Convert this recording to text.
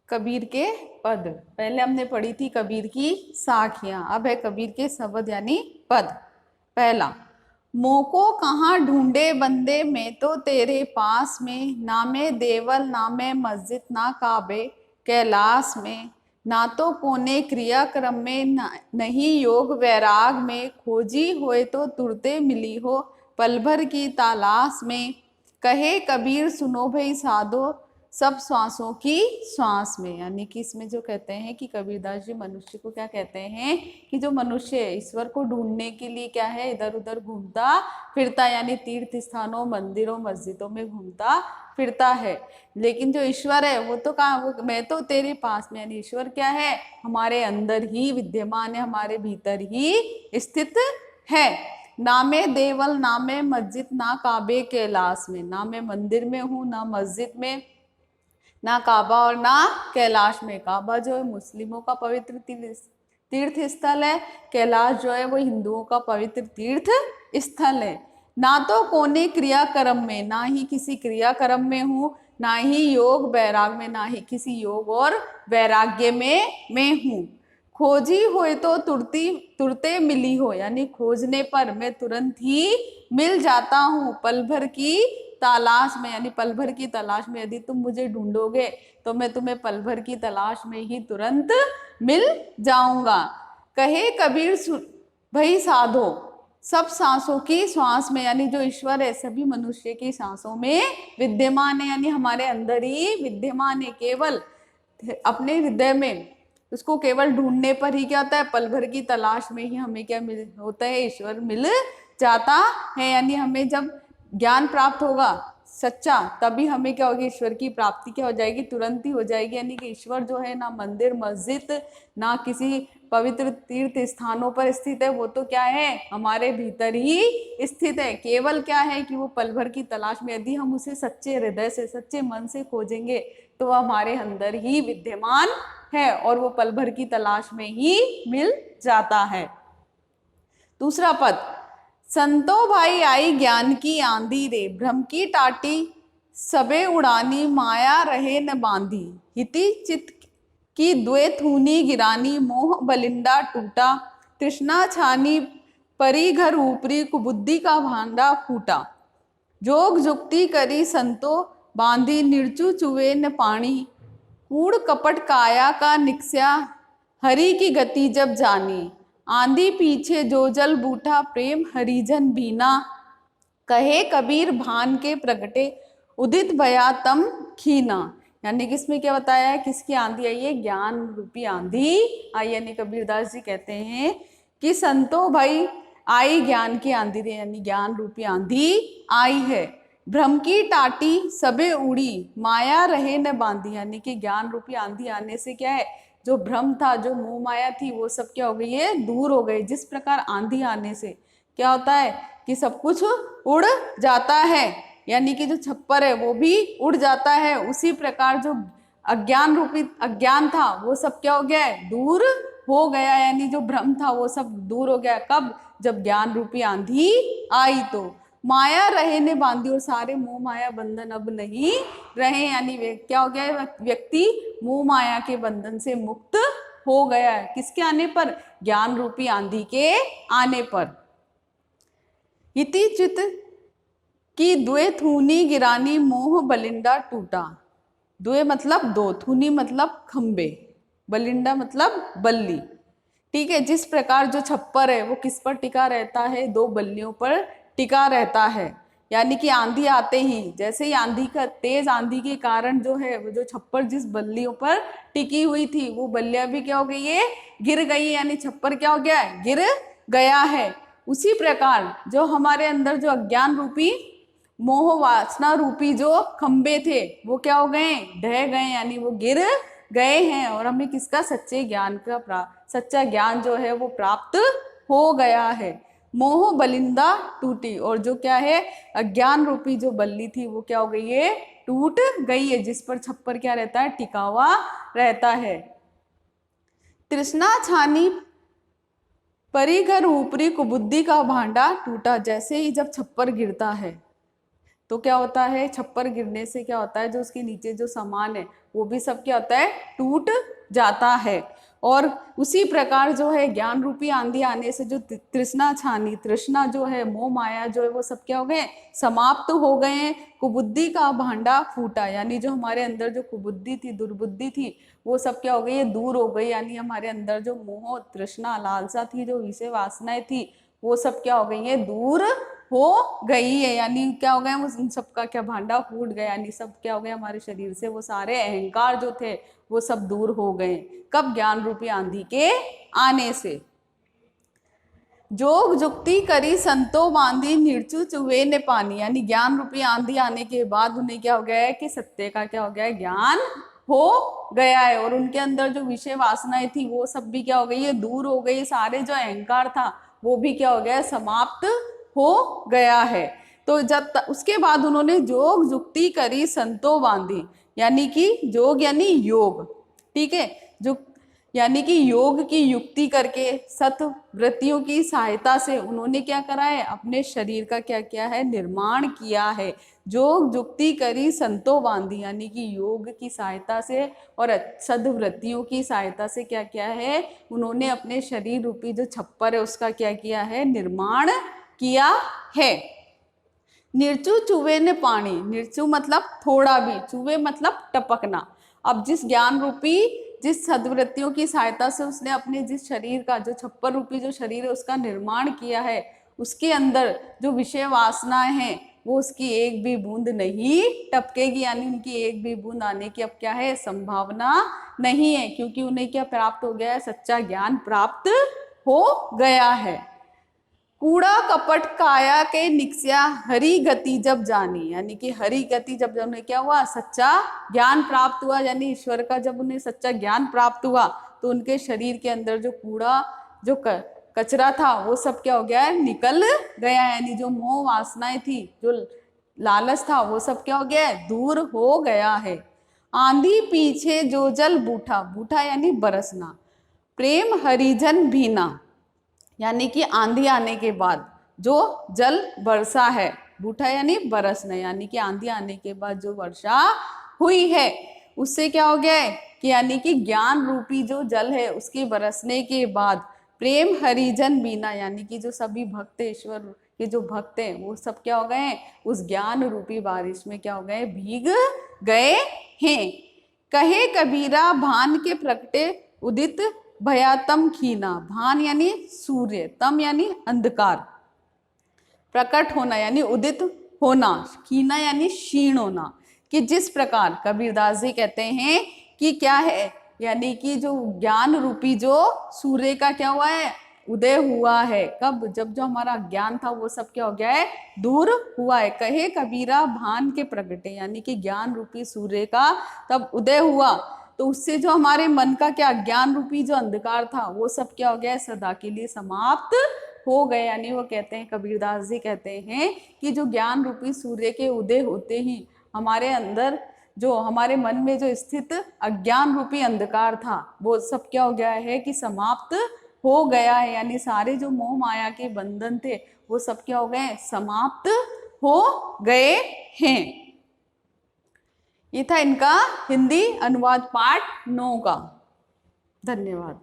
कबीर के पद। पहले हमने पढ़ी थी कबीर की साखियां, अब है कबीर के शब्द यानी पद। पहला, मोको कहाँ ढूंढे बंदे मैं तो तेरे पास में, ना मैं देवल ना मैं मस्जिद ना काबे कैलाश में, ना तो कोने क्रियाक्रम में नहीं योग वैराग में, खोजी होए तो तुरते मिली हो पल भर की तलाश में, कहे कबीर सुनो भाई साधो सब श्वासों की श्वास में। यानी कि इसमें जो कहते हैं कि कबीरदास जी मनुष्य को क्या कहते हैं कि जो मनुष्य ईश्वर को ढूंढने के लिए क्या है, इधर उधर घूमता फिरता, यानी तीर्थ स्थानों मंदिरों मस्जिदों में घूमता फिरता है, लेकिन जो ईश्वर है वो तो कहाँ, वो मैं तो तेरे पास में, यानी ईश्वर क्या है, हमारे अंदर ही विद्यमान है, हमारे भीतर ही स्थित है। ना मैं देवल ना मैं मस्जिद ना काबे कैलाश में, ना मैं मंदिर में हूँ ना मस्जिद में, ना काबा और ना कैलाश में। काबा जो है मुस्लिमों का पवित्र तीर्थ स्थल है, कैलाश जो है वो हिंदुओं का पवित्र तीर्थ स्थल है। ना तो कोने क्रियाक्रम में, ना ही किसी क्रियाक्रम में हूँ, ना ही योग वैराग में, ना ही किसी योग और वैराग्य में मैं हूँ। खोजी होए तो तुरते मिली हो, यानी खोजने पर मैं तुरंत ही मिल जाता हूँ पल भर की तलाश में, यानी पल भर की तलाश में यदि तुम मुझे ढूंढोगे तो मैं तुम्हें पल भर की तलाश में ही तुरंत मिल जाऊंगा। कहे कबीर भाई साधो सब सांसों की श्वास में, यानी जो ईश्वर है सभी मनुष्य की सांसों में विद्यमान है, यानी हमारे अंदर ही विद्यमान है, केवल अपने हृदय में। उसको केवल ढूंढने पर ही क्या होता है, पल भर की तलाश में ही हमें क्या मिल होता है, ईश्वर मिल जाता है। यानी हमें जब ज्ञान प्राप्त होगा सच्चा, तभी हमें क्या होगी, ईश्वर की प्राप्ति क्या हो जाएगी, तुरंत ही हो जाएगी। यानी कि ईश्वर जो है ना मंदिर मस्जिद ना किसी पवित्र तीर्थ स्थानों पर स्थित है, वो तो क्या है, हमारे भीतर ही स्थित है। केवल क्या है कि वो पल भर की तलाश में, यदि हम उसे सच्चे हृदय से सच्चे मन से खोजेंगे तो वह हमारे अंदर ही विद्यमान है और वो पल भर की तलाश में ही मिल जाता है। दूसरा पद, संतो भाई आई ज्ञान की आंधी रे, भ्रम की टाटी सबे उड़ानी, माया रहे न बांधी, हिति चित की द्वे थूनी गिरानी, मोह बलिंदा टूटा, तृष्णा छानी परी घर ऊपरी, कुबुद्धि का भांडा फूटा, जोग जुक्ति करी संतो बांधी, निर्चु चुवे न पानी, कूड़ कपट काया का निक्स्या, हरि की गति जब जानी, आंधी पीछे जो जल बूठा, प्रेम हरिजन बीना, कहे कबीर भान के प्रगटे, उदित भया तम खीना। यानी कि इसमें क्या बताया है, किसकी आंधी आई है, ज्ञान रूपी आंधी आई। यानी कबीरदास जी कहते हैं कि संतो भाई आई ज्ञान की आंधी रे, यानी ज्ञान रूपी आंधी आई है। भ्रम की टाटी सबे उड़ी, माया रहे न बांधी, यानी कि ज्ञान रूपी आंधी आने से क्या है, जो भ्रम था, जो मोह माया थी, वो सब क्या हो गई है, दूर हो गई। जिस प्रकार आंधी आने से क्या होता है कि सब कुछ उड़ जाता है, यानी कि जो छप्पर है वो भी उड़ जाता है, उसी प्रकार जो अज्ञान रूपी अज्ञान था वो सब क्या हो गया है, दूर हो गया। यानी जो भ्रम था वो सब दूर हो गया। कब, जब ज्ञान रूपी आंधी आई। तो माया रहे ने बांधी, और सारे मोह माया बंधन अब नहीं रहे, यानी क्या हो गया, व्यक्ति मोह माया के बंधन से मुक्त हो गया है। किसके आने पर, ज्ञान रूपी आंधी के आने पर। इति चित की द्वे थूनी गिरानी, मोह बलिंडा टूटा। द्वे मतलब दो, थूनी मतलब खंबे, बलिंडा मतलब बल्ली। ठीक है, जिस प्रकार जो छप्पर है वो किस पर टिका रहता है, दो बल्लियों पर टिका रहता है। यानी कि आंधी आते ही, जैसे ही आंधी का तेज आंधी के कारण जो है वो जो छप्पर जिस बल्लियों पर टिकी हुई थी वो बल्लियां भी क्या हो गई है, गिर गई है, यानी छप्पर क्या हो गया है, गिर गया है। उसी प्रकार जो हमारे अंदर जो अज्ञान रूपी मोह वासना रूपी जो खंबे थे वो क्या हो गए, ढह गए, यानी वो गिर गए हैं, और हमें किसका, सच्चे ज्ञान का सच्चा ज्ञान जो है वो प्राप्त हो गया है। मोह बलिंदा टूटी, और जो क्या है, अज्ञान रूपी जो बल्ली थी वो क्या हो गई है, टूट गई है, जिस पर छप्पर क्या रहता है, टिका हुआ रहता है। तृष्णा छानी परी घर ऊपरी, कुबुद्धि का भांडा टूटा। जैसे ही जब छप्पर गिरता है, तो क्या होता है, छप्पर गिरने से क्या होता है, जो उसके नीचे जो सामान है वो भी सब क्या होता है, टूट जाता है। और उसी प्रकार जो है ज्ञान रूपी आंधी आने से जो तृष्णा छानी, तृष्णा जो है, मोह माया जो है, वो सब क्या हो गए, समाप्त हो गए हैं। कुबुद्धि का भांडा फूटा, यानी जो हमारे अंदर जो कुबुद्धि थी, दुर्बुद्धि थी, वो सब क्या हो गई, ये दूर हो गई। यानी हमारे अंदर जो मोह, तृष्णा, लालसा थी, जो विषय वासनाएं थी, वो सब क्या हो गई है, दूर हो गई है। यानी क्या हो गया, उन सबका क्या भांडा फूट गया, यानी सब क्या हो गया, हमारे शरीर से वो सारे अहंकार जो थे वो सब दूर हो गए। कब, ज्ञान रूपी आंधी के आने से। जोग जुक्ति करी संतो बांधी, निर्चु चुवे ने पानी, यानी ज्ञान रूपी आंधी आने के बाद उन्हें क्या हो गया है कि सत्य का क्या हो गया है, ज्ञान हो गया है। और उनके अंदर जो विषय वासनाएं थी वो सब भी क्या हो गई है, दूर हो गई। सारे जो अहंकार था वो भी क्या हो गया है, समाप्त हो गया है। तो जब उसके बाद उन्होंने जोग जुक्ति करी संतो बांधी, यानी कि जोग यानी योग, ठीक है, जो यानी कि योग की युक्ति करके सत वृत्तियों की सहायता से उन्होंने क्या करा है, अपने शरीर का क्या किया है, निर्माण किया है। योग जुक्ति करी संतो बांधी, यानी कि योग की सहायता से और सद्वृत्तियों की सहायता से क्या किया है, उन्होंने अपने शरीर रूपी जो छप्पर है उसका क्या किया है, निर्माण किया है। निर्चु चुवे ने पानी, निर्चु मतलब थोड़ा भी, चुवे मतलब टपकना। अब जिस ज्ञान रूपी, जिस सद्वृत्तियों की सहायता से उसने अपने जिस शरीर का, जो छप्पर रूपी जो शरीर है उसका निर्माण किया है, उसके अंदर जो विषय वासनाएं हैं वो उसकी एक भी बूंद नहीं टपकेगी। यानी उनकी एक भी बूंद आने की अब क्या है, संभावना नहीं है, क्योंकि उन्हें क्या प्राप्त हो गया है, सच्चा ज्ञान प्राप्त हो गया है। कूड़ा कपट काया के निक्स्या हरि गति जब जानी, यानी कि हरि गति जब उन्हें क्या हुआ, सच्चा ज्ञान प्राप्त हुआ, यानी ईश्वर का जब उन्हें सच्चा ज्ञान प्राप्त हुआ तो उनके शरीर के अंदर जो कूड़ा, जो कचरा था वो सब क्या हो गया है, निकल गया। यानी जो मोह वासनाएं थी, जो लालच था, वो सब क्या हो गया है, दूर हो गया है। आंधी पीछे जो जल बूठा, बूठा यानी बरसना, प्रेम हरिजन भीना, यानी कि आंधी आने के बाद जो जल बरसा है, बूठा यानी बरसना, यानी कि आंधी आने के बाद जो वर्षा हुई है उससे क्या हो गया है कि यानी कि ज्ञान रूपी जो जल है उसके बरसने के बाद प्रेम हरिजन बीना, यानी कि जो सभी भक्त, ईश्वर के जो भक्त हैं वो सब क्या हो गए हैं, उस ज्ञान रूपी बारिश में क्या हो गए, भीग गए हैं। कहे कबीरा भान के प्रगटे उदित भया तम खीना, भान यानी सूर्य, तम यानी अंधकार, प्रकट होना यानी उदित होना, खीना यानी क्षीण होना। कि जिस प्रकार कबीरदास जी कहते हैं कि क्या है, यानी कि जो ज्ञान रूपी जो सूर्य का क्या हुआ है, उदय हुआ है। कब, जब जो हमारा ज्ञान था वो सब क्या हो गया है, दूर हुआ है। कहे कबीरा भान के प्रगटे, यानी कि ज्ञान रूपी सूर्य का तब उदय हुआ तो उससे जो हमारे मन का क्या, ज्ञान रूपी जो अंधकार था वो सब क्या हो गया, सदा के लिए समाप्त हो गए। यानी वो कहते हैं, कबीरदास जी कहते हैं कि जो ज्ञान रूपी सूर्य के उदय होते ही हमारे अंदर जो, हमारे मन में जो स्थित अज्ञान रूपी अंधकार था वो सब क्या हो गया है कि समाप्त हो गया है। यानी सारे जो मोह माया के बंधन थे वो सब क्या हो गए, समाप्त हो गए हैं। ये था इनका हिंदी अनुवाद पाठ 9 का। धन्यवाद।